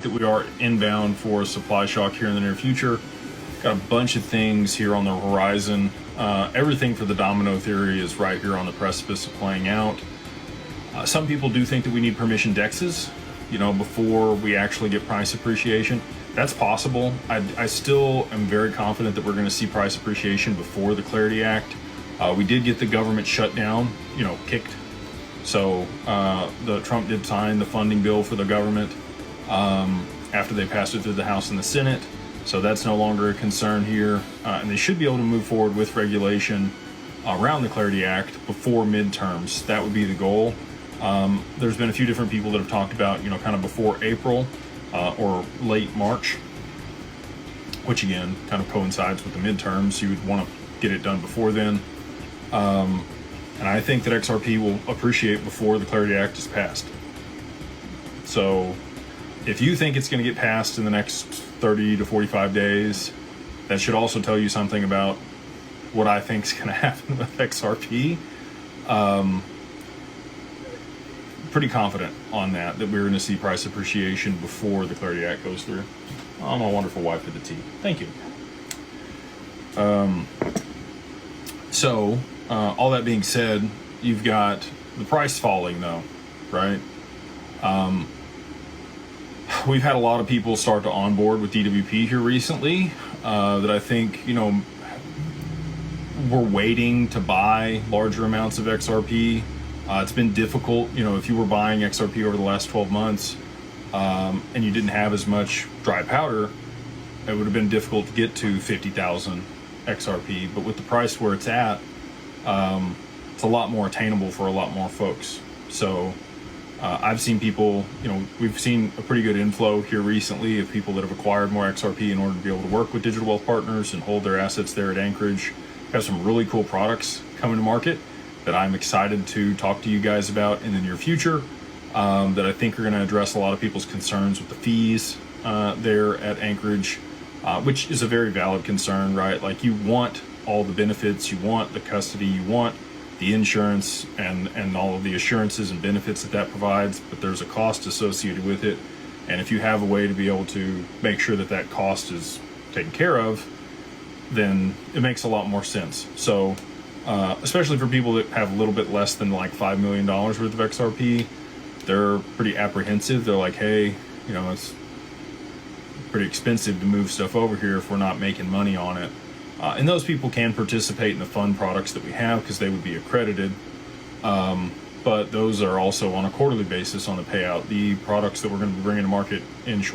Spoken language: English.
that we are inbound for a supply shock here in the near future. Got a bunch of things here on the horizon. Everything for the domino theory is right here on the precipice of playing out. Some people do think that we need permission dexes, before we actually get price appreciation. That's possible. I still am very confident that we're going to see price appreciation before the Clarity Act. We did get the government shutdown, kicked. So the Trump did sign the funding bill for the government after they passed it through the House and the Senate. So that's no longer a concern here. And they should be able to move forward with regulation around the Clarity Act before midterms. That would be the goal. There's been a few different people that have talked about, kind of before April or late March, which again kind of coincides with the midterms. You would want to get it done before then. And I think that XRP will appreciate before the Clarity Act is passed. So if you think it's going to get passed in the next 30 to 45 days, that should also tell you something about what I think is going to happen with XRP. Pretty confident on that we're going to see price appreciation before the Clarity Act goes through. Oh, my wonderful wife with the tea. Thank you. So all that being said, you've got the price falling though, right? We've had a lot of people start to onboard with DWP here recently that I think, we're waiting to buy larger amounts of XRP. It's been difficult, if you were buying XRP over the last 12 months and you didn't have as much dry powder, it would have been difficult to get to 50,000 XRP. But with the price where it's at, it's a lot more attainable for a lot more folks. So I've seen people, we've seen a pretty good inflow here recently of people that have acquired more XRP in order to be able to work with digital wealth partners and hold their assets there at Anchorage. We have some really cool products coming to market that I'm excited to talk to you guys about in the near future, that I think are going to address a lot of people's concerns with the fees there at Anchorage, which is a very valid concern, right? Like, you want all the benefits, you want the custody, you want the insurance and all of the assurances and benefits that provides, but there's a cost associated with it. And if you have a way to be able to make sure that cost is taken care of, then it makes a lot more sense. So especially for people that have a little bit less than like $5 million worth of XRP, they're pretty apprehensive. They're like, hey, it's pretty expensive to move stuff over here if we're not making money on it. And those people can participate in the fund products that we have because they would be accredited. But those are also on a quarterly basis on the payout. The products that we're going to be bringing to market in short